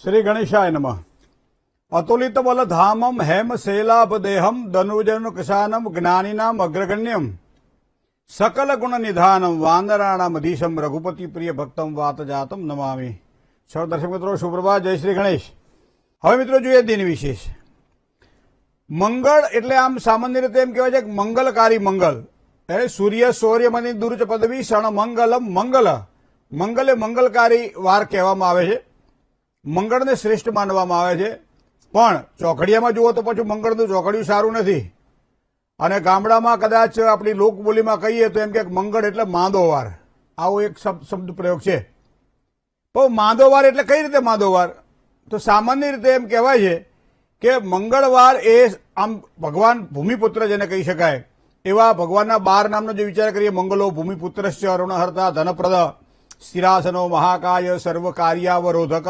श्री गणेशाय नमः। अतुलित बल धामम हेम शैलाभ देहम धनुजन कशानम ज्ञानीनाम अग्रगण्यम सकल गुण निधानम वानराणाम अधीशम रघुपति प्रिय भक्तम वात जातम नमामि। सौ दर्शक मित्रों सुप्रभात, जय श्री गणेश। હવે મિત્રો જોઈએ દિન વિશેષ। મંગળ એટલે આમ સામાન્ય રીતે એમ કહેવાય છે કે મંગલકારી મંગલ એ સૂર્ય શૌર્યમની દુર્ચ પદવી ક્ષણ મંગલમ મંગલ મંગલે મંગલકારી વાર કહેવામાં આવે છે। મંગળને શ્રેષ્ઠ માનવામાં આવે છે, પણ ચોકડિયામાં જુઓ તો પછી મંગળનું ચોકડિયું સારું નથી અને ગામડામાં કદાચ આપણી લોકબોલીમાં કહીએ તો એમ કે મંગળ એટલે માંદોવાર, આવો એક શબ્દ પ્રયોગ છે। પણ માંદોવાર એટલે કઈ રીતે માંદોવાર? તો સામાન્ય રીતે એમ કહેવાય છે કે મંગળવાર એ આમ ભગવાન ભૂમિપુત્ર જેને કહી શકાય એવા ભગવાનના 12 નામનો જે વિચાર કરીએ, મંગલો ભૂમિપુત્રશ્ચ અરુણહર્તા ધનપ્રદ સ્થિરાસનો મહાકાય સર્વ કાર્યાવરોધક,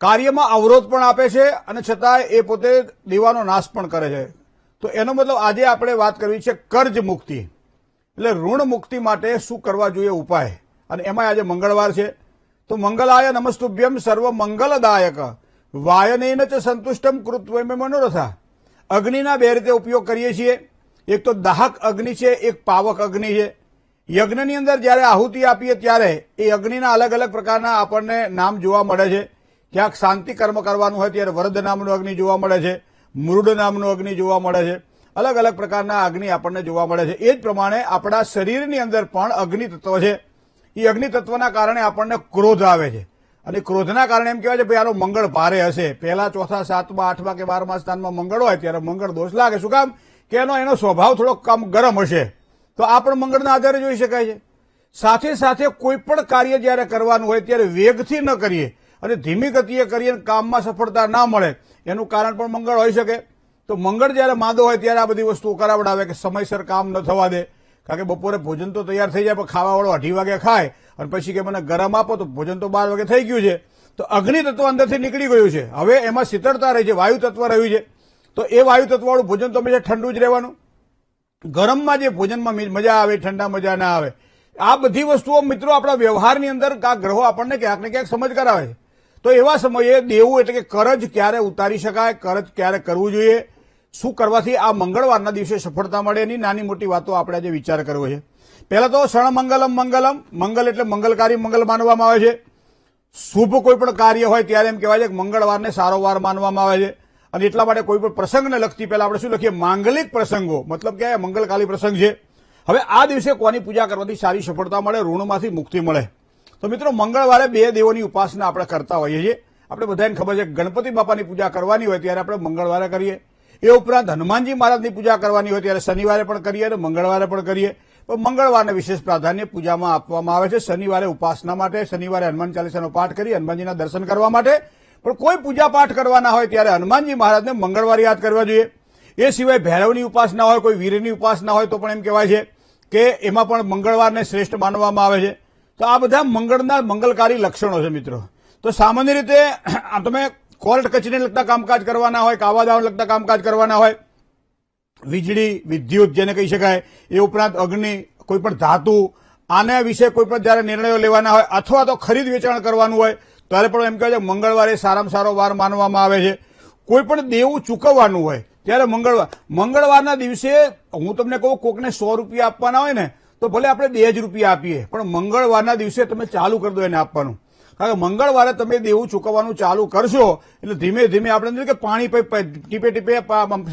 કાર્યમાં અવરોધ પણ આપે છે અને છતાંય એ પોતે દેવાનો નાશ પણ કરે છે। તો એનો મતલબ આજે આપણે વાત કરવી છે કર્જ મુક્તિ, એટલે ઋણ મુક્તિ માટે શું કરવા જોઈએ ઉપાય, અને એમાં આજે મંગળવાર છે। તો મંગલાય નમસ્તુભ્યમ સર્વ મંગલદાયક વાયનેન ચ સંતુષ્ટમ કૃત્વૈમ મનોરથા। અગ્નિના બે રીતે ઉપયોગ કરીએ છીએ, એક તો દાહક અગ્નિ છે, એક પાવક અગ્નિ છે। યજ્ઞની અંદર જ્યારે આહુતિ આપીએ ત્યારે એ અગ્નિના અલગ અલગ પ્રકારના આપણને નામ જોવા મળે છે। ક્યાંક શાંતિ કર્મ કરવાનું હોય ત્યારે વરદ નામનો અગ્નિ જોવા મળે છે, મૃડ નામનો અગ્નિ જોવા મળે છે, અલગ અલગ પ્રકારના અગ્નિ આપણને જોવા મળે છે। એ જ પ્રમાણે આપણા શરીરની અંદર પણ અગ્નિ તત્વ છે। એ અગ્નિ તત્વના કારણે આપણને ક્રોધ આવે છે અને ક્રોધના કારણે એમ કહેવાય છે ભાઈ આનો મંગળ ભારે હશે। પહેલા ચોથા સાતમા આઠમા કે 12મા સ્થાનમાં મંગળ હોય ત્યારે મંગળ દોષ લાગે। શું કામ? કે એનો સ્વભાવ થોડો કમ ગરમ હશે, તો આ પણ મંગળના આધારે જોઈ શકાય છે। સાથે સાથે કોઈ પણ કાર્ય જ્યારે કરવાનું હોય ત્યારે વેગથી ન કરીએ અને ધીમી ગતિએ કરીએ, કામમાં સફળતા ના મળે એનું કારણ પણ મંગળ હોઈ શકે। તો મંગળ જ્યારે માંદો હોય ત્યારે આ બધી વસ્તુઓ કરાવડાવે કે સમયસર કામ ન થવા દે, કારણ કે બપોરે ભોજન તો તૈયાર થઈ જાય પણ ખાવાવાળો 2:30 વાગે ખાય અને પછી કે મને ગરમ આપો, તો ભોજન તો 12 વાગે થઈ ગયું છે, તો અગ્નિ તત્વ અંદરથી નીકળી ગયું છે, હવે એમાં શીતળતા રહી છે, વાયુ તત્વ રહ્યું છે, તો એ વાયુ તત્વવાળું ભોજન તો હંમેશા ઠંડુ જ રહેવાનું। ગરમમાં જે ભોજનમાં મજા આવે, ઠંડા મજા ના આવે। આ બધી વસ્તુઓ મિત્રો આપણા વ્યવહારની અંદર આ ગ્રહો આપણને ક્યાંક ને ક્યાંક સમજ કરાવે છે। તો એવા સમયે દેવું એટલે કે કરજ ક્યારે ઉતારી શકાય, કરજ ક્યારે કરવું જોઈએ, શું કરવાથી આ મંગળવારના દિવસે સફળતા મળે, એની નાની મોટી વાતો આપણે આજે વિચાર કરવો છે। પહેલા તો ક્ષણ મંગલમ મંગલમ, મંગલ એટલે મંગલકારી મંગલ માનવામાં આવે છે। શુભ કોઈ પણ કાર્ય હોય ત્યારે એમ કહેવાય છે કે મંગળવારને સારો વાર માનવામાં આવે છે, અને એટલા માટે કોઈ પણ પ્રસંગને લગતી પહેલા આપણે શું લખીએ? માંગલિક પ્રસંગો, મતલબ કે મંગલકારી પ્રસંગ છે। હવે આ દિવસે કોની પૂજા કરવાથી સારી સફળતા મળે, ઋણમાંથી મુક્તિ મળે? તો મિત્રો મંગળવારે 2 દેવોની ઉપાસના આપણે કરતા હોઈએ છીએ। આપણે બધાને ખબર છે ગણપતિ બાપાની પૂજા કરવાની હોય ત્યારે આપણે મંગળવારે કરીએ, એ ઉપરાંત હનુમાનજી મહારાજની પૂજા કરવાની હોય ત્યારે શનિવારે પણ કરીએ અને મંગળવારે પણ કરીએ। તો મંગળવારને વિશેષ પ્રાધાન્ય પૂજામાં આપવામાં આવે છે। શનિવારે ઉપાસના માટે, શનિવારે હનુમાન ચાલીસાનો પાઠ કરી હનુમાનજીના દર્શન કરવા માટે, પણ કોઈ પૂજા પાઠ કરવાના હોય ત્યારે હનુમાનજી મહારાજને મંગળવારે યાદ કરવા જોઈએ। એ સિવાય ભૈરવની ઉપાસના હોય, કોઈ વીરની ઉપાસના હોય તો પણ એમ કહેવાય છે કે એમાં પણ મંગળવારને શ્રેષ્ઠ માનવામાં આવે છે। તો આ બધા મંગળના મંગલકારી લક્ષણો છે મિત્રો। તો સામાન્ય રીતે તમે કોર્ટ કચેરીને લગતા કામકાજ કરવાના હોય, કાવાદાઓને લગતા કામકાજ કરવાના હોય, વીજળી વિદ્યુત જેને કહી શકાય, એ ઉપરાંત અગ્નિ, કોઈ પણ ધાતુ, આના વિશે કોઈ પણ જયારે નિર્ણયો લેવાના હોય અથવા તો ખરીદ વેચાણ કરવાનું હોય ત્યારે પણ એમ કહેવાય છે મંગળવારે સારામાં સારો વાર માનવામાં આવે છે। કોઈ પણ દેવું ચૂકવવાનું હોય ત્યારે મંગળવારના દિવસે હું તમને કહું, કોકને 100 રૂપિયા આપવાના હોય ને તો ભલે આપણે 2 જ રૂપિયા આપીએ, પણ મંગળવારના દિવસે તમે ચાલુ કરી દો એને આપવાનું, કારણ કે મંગળવારે તમે દેવું ચૂકવવાનું ચાલુ કરશો એટલે ધીમે ધીમે આપણે કે પાણી ટીપે ટીપે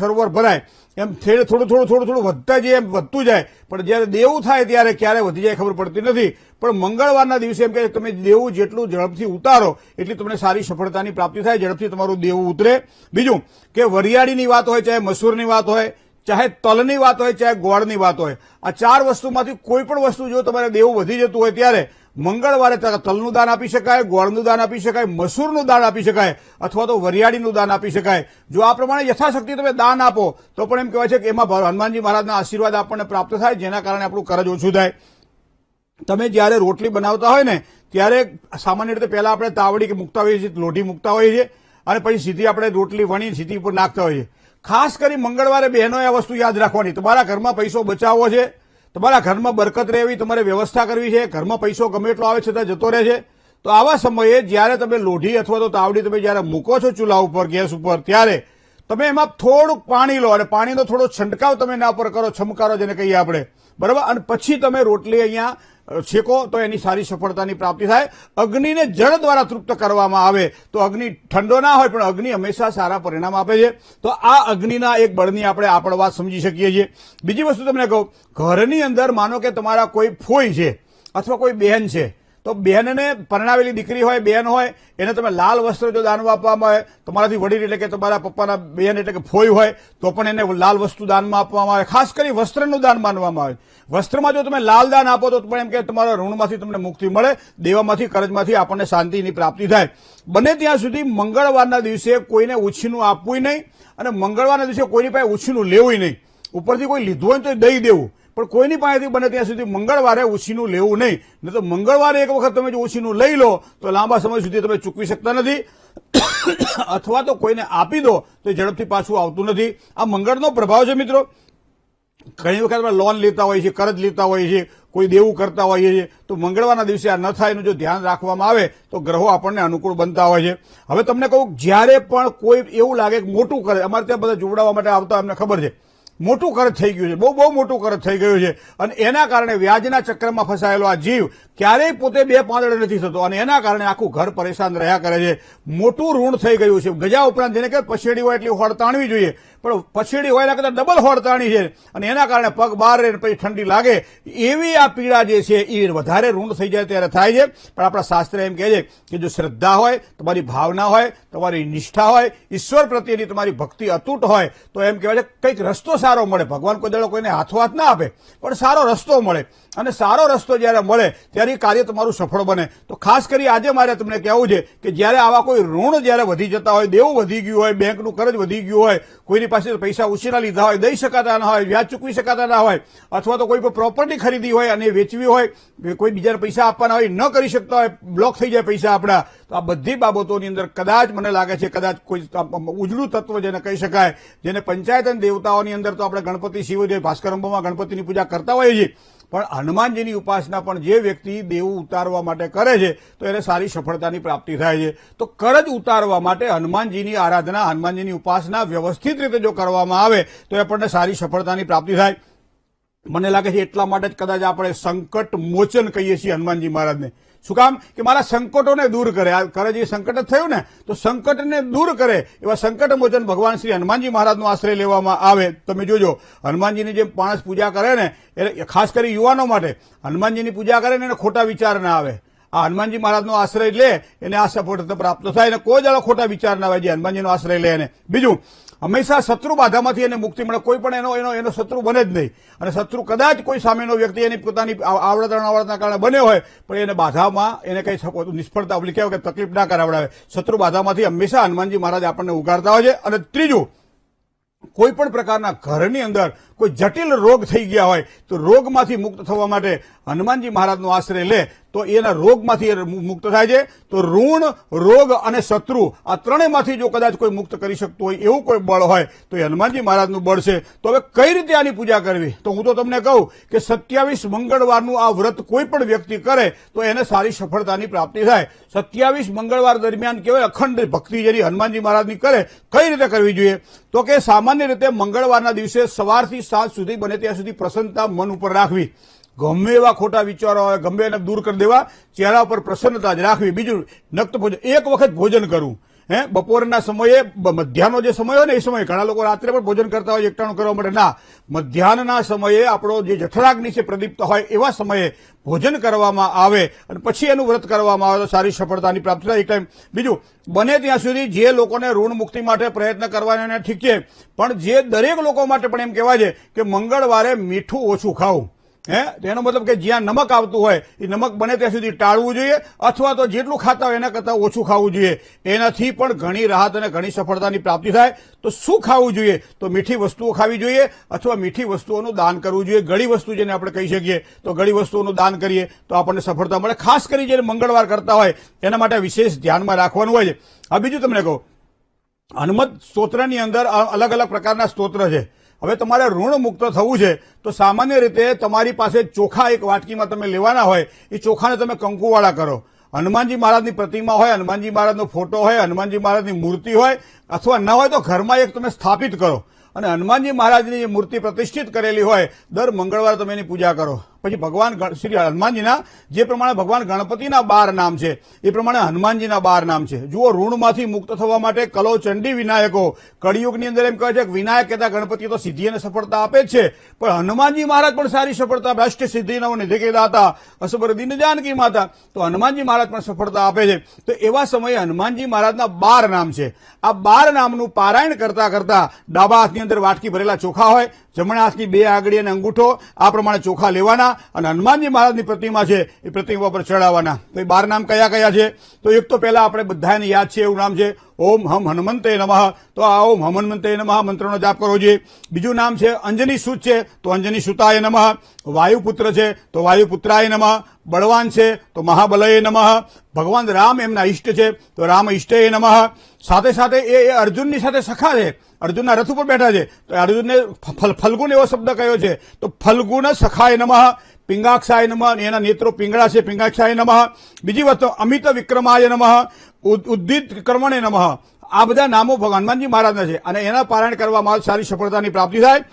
સરોવર ભરાય એમ થોડું વધતા જાય, એમ વધતું જાય, પણ જયારે દેવું થાય ત્યારે ક્યારે વધી જાય ખબર પડતી નથી। પણ મંગળવારના દિવસે એમ કે તમે દેવું જેટલું ઝડપથી ઉતારો એટલી તમને સારી સફળતાની પ્રાપ્તિ થાય, ઝડપથી તમારું દેવું ઉતરે। બીજું કે વરિયાળીની વાત હોય, ચાહે મસૂરની વાત હોય, ચાહે તલની વાત હોય, ચાહે ગોળની વાત હોય, આ 4 વસ્તુમાંથી કોઈ પણ વસ્તુ જો તમારે દેવું વધી જતું હોય ત્યારે મંગળવારે તલનું દાન આપી શકાય, ગોળનું દાન આપી શકાય, મસૂરનું દાન આપી શકાય અથવા તો વરિયાળીનું દાન આપી શકાય। જો આ પ્રમાણે યથાશક્તિ તમે દાન આપો તો પણ એમ કહેવાય છે કે એમાં હનુમાનજી મહારાજના આશીર્વાદ આપણને પ્રાપ્ત થાય, જેના કારણે આપણું કરજ ઓછું થાય। તમે જ્યારે રોટલી બનાવતા હોય ને ત્યારે સામાન્ય રીતે પહેલા આપણે તાવડી કે મૂકતા હોઈએ છીએ, લોઢી મૂકતા હોઈએ છીએ અને પછી સીધી આપણે રોટલી વણી સીધી ઉપર નાખતા હોઈએ। ખાસ કરી મંગળવારે બહેનોએ આ વસ્તુ યાદ રાખવાની, તમારા ઘરમાં પૈસો બચાવવો છે, તમારા ઘરમાં બરકત રહેવી, તમારે વ્યવસ્થા કરવી છે, ઘરમાં પૈસો ગમે એટલો આવે છતાં જતો રહે છે, તો આવા સમયે જ્યારે તમે લોઢી અથવા તો તાવડી તમે જ્યારે મૂકો છો ચૂલા ઉપર ગેસ ઉપર ત્યારે તમે એમાં થોડુંક પાણી લો અને પાણીનો થોડો છંટકાવ તમે એના પર કરો, છમકારો જેને કહીએ આપણે, બરાબર, અને પછી તમે રોટલી અહીંયા શેકો તો એની સારી સફળતાની પ્રાપ્તિ થાય. અગ્નિને જળ દ્વારા તૃપ્ત કરવામાં આવે તો અગ્નિ ઠંડો ના હોય પણ અગ્નિ હંમેશા સારા પરિણામ આપે છે. તો આ અગ્નિના એક બળની આપણે વાત સમજી શકીએ છીએ. બીજી વસ્તુ તમને કહું, ઘરની અંદર માનો કે તમારા કોઈ ફોઈ છે અથવા કોઈ બહેન છે, તો બહેનને પરણાવેલી દીકરી હોય, બહેન હોય, એને તમે લાલ વસ્ત્ર જો દાનમાં આપવામાં આવે, તમારાથી વડીલ એટલે કે તમારા પપ્પાના બહેન એટલે કે ફોઈ હોય તો પણ એને લાલ વસ્તુ દાનમાં આપવામાં આવે. ખાસ કરી વસ્ત્રનું દાન માનવામાં આવે. વસ્ત્રમાં જો તમે લાલ દાન આપો તો પણ એમ કે તમારા ઋણમાંથી તમને મુક્તિ મળે, દેવામાંથી કરજમાંથી આપણને શાંતિની પ્રાપ્તિ થાય. બને ત્યાં સુધી મંગળવારના દિવસે કોઈને ઉછીનું આપવું નહીં અને મંગળવારના દિવસે કોઈની પાસે ઉછીનું લેવું નહીં. ઉપરથી કોઈ લીધું હોય તો દઈ દેવું, પણ કોઈની પાસેથી બને ત્યાં સુધી મંગળવારે ઉછીનું લેવું નહીં. નહીં તો મંગળવારે એક વખત તમે જો ઉછીનું લઈ લો તો લાંબા સમય સુધી તમે ચૂકવી શકતા નથી અથવા તો કોઈને આપી દો તો ઝડપથી પાછું આવતું નથી. આ મંગળનો પ્રભાવ છે મિત્રો. ઘણી વખત આપણે લોન લેતા હોઈએ છીએ, કર્જ લેતા હોઈએ છીએ, કોઈ દેવું કરતા હોઈએ છીએ, તો મંગળવારના દિવસે આ ન થાય એનું જો ધ્યાન રાખવામાં આવે તો ગ્રહો આપણને અનુકૂળ બનતા હોય છે. હવે તમને કહું, જ્યારે પણ કોઈ એવું લાગે કે મોટું કરે, અમારે ત્યાં બધા જોવડાવવા માટે આવતા એમને ખબર છે મોટું કર્જ થઈ ગયું છે, બહુ મોટું કર્જ થઈ ગયું છે અને એના કારણે વ્યાજના ચક્રમાં ફસાયેલો આ જીવ ક્યારેય પોતે બે પાંદડે નથી થતો અને એના કારણે આખું ઘર પરેશાન રહ્યા કરે છે. મોટું ઋણ થઈ ગયું છે. ગજા ઉપરાંત જેને કે પછેડી હોય એટલી હોડ તાણવી જોઈએ, પણ પછેડી હોય એના કરતાં ડબલ હોડ તાણી છે અને એના કારણે પગ બહાર રહે પછી ઠંડી લાગે એવી આ પીડા જે છે એ વધારે ઋણ થઈ જાય ત્યારે થાય છે. પણ આપણા શાસ્ત્ર એમ કહે છે કે જો શ્રદ્ધા હોય, તમારી ભાવના હોય, તમારી નિષ્ઠા હોય, ઈશ્વર પ્રત્યેની તમારી ભક્તિ અતૂટ હોય તો એમ કહેવાય છે કંઈક રસ્તો સારો મળે. ભગવાન કોઈ દાડો કોઈને હાથ ના આપે પણ સારો રસ્તો મળે અને સારો રસ્તો જ્યારે મળે ત્યારે કાર્ય તમારું સફળ બને. તો ખાસ કરી આજે મારે તમને કહેવું છે કે જ્યારે આવા કોઈ ઋણ જ્યારે વધી જતા હોય, દેવું વધી ગયું હોય, બેંકનું કર્જ વધી ગયું હોય, કોઈની પાસે પૈસા ઉછીના લીધા હોય, દઈ શકાતા ના હોય, વ્યાજ ચૂકવી શકાતા ના હોય, અથવા તો કોઈ પણ પ્રોપર્ટી ખરીદી હોય અને વેચવી હોય, કોઈ બીજાને પૈસા આપવાના હોય, ન કરી શકતા હોય, બ્લોક થઈ જાય પૈસા આપણા, તો આ બધી બાબતોની અંદર કદાચ મને લાગે છે કદાચ કોઈ ઉજળું તત્વ જેને કહી શકાય, જેને પંચાયત અને દેવતાઓની અંદર તો આપણે ગણપતિ શિવજય ભાસ્કરંબમાં ગણપતિની પૂજા કરતા હોઈએ છીએ, પણ હનુમાનજીની ઉપાસના પણ જે વ્યક્તિ દેવું ઉતારવા માટે કરે છે તો એને સારી સફળતાની પ્રાપ્તિ થાય છે. તો કરજ ઉતારવા માટે હનુમાનજીની આરાધના, હનુમાનજીની ઉપાસના વ્યવસ્થિત રીતે જો કરવામાં આવે તો આપણને સારી સફળતાની પ્રાપ્તિ થાય. મને લાગે છે એટલા માટે જ કદાચ આપણે સંકટ મોચન કહીએ છીએ હનુમાનજી મહારાજને. શું કામ? કે મારા સંકટોને દૂર કરે. આ કરે જે સંકટ જ થયું ને તો સંકટને દૂર કરે એવા સંકટ મોચન ભગવાન શ્રી હનુમાનજી મહારાજનો આશ્રય લેવામાં આવે. તમે જોજો હનુમાનજીની જેમ માણસ પૂજા કરે ને એ ખાસ કરી યુવાનો માટે હનુમાનજીની પૂજા કરે ને એને ખોટા વિચાર ના આવે. આ હનુમાનજી મહારાજનો આશ્રય લે એને આ સફળતા પ્રાપ્ત થાય અને કોઈ દાડો ખોટા વિચાર ના આવે જે હનુમાનજીનો આશ્રય લે એને. બીજું, હંમેશા શત્રુ બાધામાંથી એને મુક્તિ મળે. કોઈ પણ એનો શત્રુ બને જ નહીં અને શત્રુ કદાચ કોઈ સામેનો વ્યક્તિ એની પોતાની આવડતના કારણે બન્યો હોય પણ એને બાધામાં એને કઈ નિષ્ફળતા કહેવાય કે તકલીફ ના કરાવડાવે. શત્રુ બાધામાંથી હંમેશા હનુમાનજી મહારાજ આપણને ઉગારતા હોય છે. અને ત્રીજું, કોઈ પણ પ્રકારના ઘરની અંદર કોઈ જટિલ રોગ થઈ ગયા હોય તો રોગમાંથી મુક્ત થવા માટે હનુમાનજી મહારાજનો આશ્રય લે તો એના રોગમાંથી મુક્ત થાય છે. તો ઋણ, રોગ અને શત્રુ આ ત્રણેયમાંથી જો કદાચ કોઈ મુક્ત કરી શકતું હોય એવું કોઈ બળ હોય તો એ હનુમાનજી મહારાજનું બળ છે. તો હવે કઈ રીતે આની પૂજા કરવી? તો હું તો તમને કહું કે 27 મંગળવારનું આ વ્રત કોઈ પણ વ્યક્તિ કરે તો એને સારી સફળતાની પ્રાપ્તિ થાય. 27 મંગળવાર દરમિયાન કહેવાય અખંડ ભક્તિ જેની હનુમાનજી મહારાજની કરે. કઈ રીતે કરવી જોઈએ? તો કે સામાન્ય રીતે મંગળવારના દિવસે સવારથી સાંજ સુધી બને ત્યાં સુધી પ્રસન્નતા મન ઉપર રાખવી. ગમે એવા ખોટા વિચારો હોય ગમે એને દૂર કરી દેવા, ચહેરા પર પ્રસન્નતા જ રાખવી. બીજું, નક્ત ભોજન, એક વખત ભોજન કરવું. બપોરના સમયે, મધ્યાહનો જે સમય હોય ને એ સમયે ઘણા લોકો રાત્રે પણ ભોજન કરતા હોય એકટાણું કરવા માટે. ના, મધ્યાહના સમયે આપણો જે જઠરાગ્નિ છે પ્રદીપ્ત હોય એવા સમયે ભોજન કરવામાં આવે અને પછી એનું વ્રત કરવામાં આવે તો સારી સફળતાની પ્રાપ્તિ થાય એક ટાઈમ. બીજું, બને ત્યાં સુધી જે લોકોને ઋણ મુક્તિ માટે પ્રયત્ન કરવાના ઠીક છે પણ જે દરેક લોકો માટે પણ એમ કહેવાય છે કે મંગળવારે મીઠું ઓછું ખાવું. તેનો મતલબ કે જ્યાં નમક આવતું હોય એ નમક બને ત્યાં સુધી ટાળવું જોઈએ અથવા તો જેટલું ખાતા હોય એના કરતાં ઓછું ખાવું જોઈએ. એનાથી પણ ઘણી રાહત અને ઘણી સફળતાની પ્રાપ્તિ થાય. તો શું ખાવું જોઈએ? તો મીઠી વસ્તુઓ ખાવી જોઈએ અથવા મીઠી વસ્તુઓનું દાન કરવું જોઈએ. ગળી વસ્તુ જેને આપણે કહી શકીએ તો ગળી વસ્તુઓનું દાન કરીએ તો આપણને સફળતા મળે. ખાસ કરી જે મંગળવાર કરતા હોય એના માટે વિશેષ ધ્યાનમાં રાખવાનું હોય છે. આ બીજું તમને કહું, હનુમત સ્તોત્રની અંદર અલગ અલગ પ્રકારના સ્તોત્ર છે. હવે તમારે ઋણ મુક્ત થવું છે તો સામાન્ય રીતે તમારી પાસે ચોખા એક વાટકીમાં તમે લેવાના હોય, એ ચોખાને તમે કંકુવાળા કરો હનુમાનજી મહારાજની પ્રતિમા હોય, હનુમાનજી મહારાજનો ફોટો હોય, હનુમાનજી મહારાજની મૂર્તિ હોય અથવા ન હોય તો ઘરમાં એક તમે સ્થાપિત કરો અને હનુમાનજી મહારાજની જે મૂર્તિ પ્રતિષ્ઠિત કરેલી હોય દર મંગળવારે તમે એની પૂજા કરો. પછી ભગવાન શ્રી હનુમાનજીના જે પ્રમાણે ભગવાન ગણપતિના 12 નામ છે એ પ્રમાણે હનુમાનજીના 12 નામ છે. જુઓ, ઋણમાંથી મુક્ત થવા માટે કલો ચંડી વિનાયકો. કળિયુગની અંદર એમ કહે છે કે વિનાયક કહેતા ગણપતિ તો સિદ્ધિ અને સફળતા આપે જ છે, પણ હનુમાનજી મહારાજ પણ સારી સફળતા, અષ્ટ સિદ્ધિનો નિધિ કે દાતા, અસબર દીન જાનકી માતા. તો હનુમાનજી મહારાજ પણ સફળતા આપે છે. તો એવા સમયે હનુમાનજી મહારાજના 12 નામ છે. આ 12 નામનું પારાયણ કરતા કરતા ડાબા હાથની અંદર વાટકી ભરેલા ચોખા હોય, જમણા હાથની 2 આંગળી અને અંગૂઠો આ પ્રમાણે ચોખા લેવાના અને હનુમાનજી મહારાજની પ્રતિમા છે એ પ્રતિમા પર ચડાવવાના. તો એ 12 નામ કયા કયા છે? તો એક તો પહેલા આપણે બધાને યાદ છે એવું નામ છે ઓમ હમ હનુમંતે નમઃ. તો આ ઓમ હનુમંતે નમઃ મંત્રનો જાપ કરવો જોઈએ. બીજું નામ છે અંજની સૂત છે તો અંજની સુતાય નમઃ. વાયુપુત્ર છે તો વાયુપુત્રાય નમઃ. બળવાન છે તો મહાબલય નમઃ. ભગવાન રામ એમના ઈષ્ટ છે તો રામ ઈષ્ટય નમઃ. સાથે સાથે એ અર્જુનની સાથે સખા છે, અર્જુનના રથ ઉપર બેઠા છે તો અર્જુનને ફલ્ગુન એવો શબ્દ કયો છે તો ફલ્ગુન સખાય નમઃ. પિંગાક્ષાય નમઃ. એના નેત્રો પિંગળા છે, પિંગાક્ષાય નમઃ. બીજી વસ્તુ અમિત વિક્રમાય નમઃ, ઉદ્દિત કર્મણે નમઃ. આ બધા નામો હનુમાનજી મહારાજના છે અને એના પારાયણ કરવામાં આવે સારી સફળતાની પ્રાપ્તિ થાય.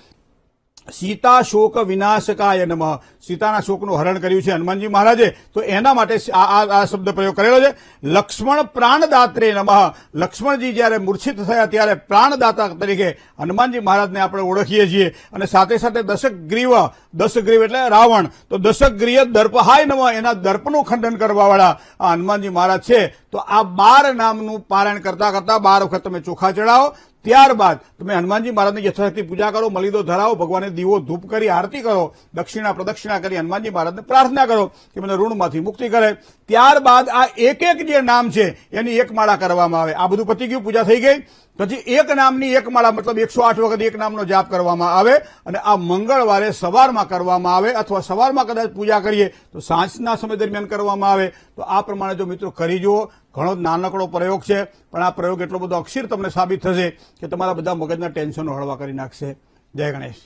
સીતા શોક વિનાશકાય નમઃ. સીતાના શોકનું હરણ કર્યું છે હનુમાનજી મહારાજે તો એના માટે આ શબ્દ પ્રયોગ કરેલો છે. લક્ષ્મણ પ્રાણદાત્રે નમઃ. લક્ષ્મણજી જયારે મૂર્છિત થયા ત્યારે પ્રાણદાતા તરીકે હનુમાનજી મહારાજને આપણે ઓળખીએ છીએ. અને સાથે સાથે દશગ્રીવ એટલે રાવણ, તો દશગ્રીય દર્પહાય નમઃ. એના દર્પનું ખંડન કરવાવાળા આ હનુમાનજી મહારાજ છે. તો આ 12 નામનું પારાયણ કરતા કરતા 12 વખત તમે ચોખા ચડાવો. ત્યારબાદ તમે હનુમાનજી મહારાજની યથાશક્તિ પૂજા કરો, મલિદો ધરાવો, ભગવાનને દીવો ધૂપ કરી આરતી કરો, દક્ષિણા પ્રદક્ષિણા કરી હનુમાનજી મહારાજને પ્રાર્થના કરો કે મને ઋણમાંથી મુક્તિ કરે. ત્યારબાદ આ એક જે નામ છે એની એક માળા કરવામાં આવે. આ બધું પતી ગયું, પૂજા થઈ ગઈ. પછી એક નામની એક માળા મતલબ 108 વખત એક નામનો જાપ કરવામાં આવે અને આ મંગળવારે સવારમાં કરવામાં આવે અથવા સવારમાં કદાચ પૂજા કરીએ તો સાંજના સમય દરમિયાન કરવામાં આવે. તો આ પ્રમાણે જો મિત્રો કરી જુઓ. ઘણો નાનકડો પ્રયોગ છે પણ આ પ્રયોગ એટલો બધો અક્ષીર તમને સાબિત થશે કે તમારા બધા મગજના ટેન્શનો હળવા કરી નાખશે. જય ગણેશ.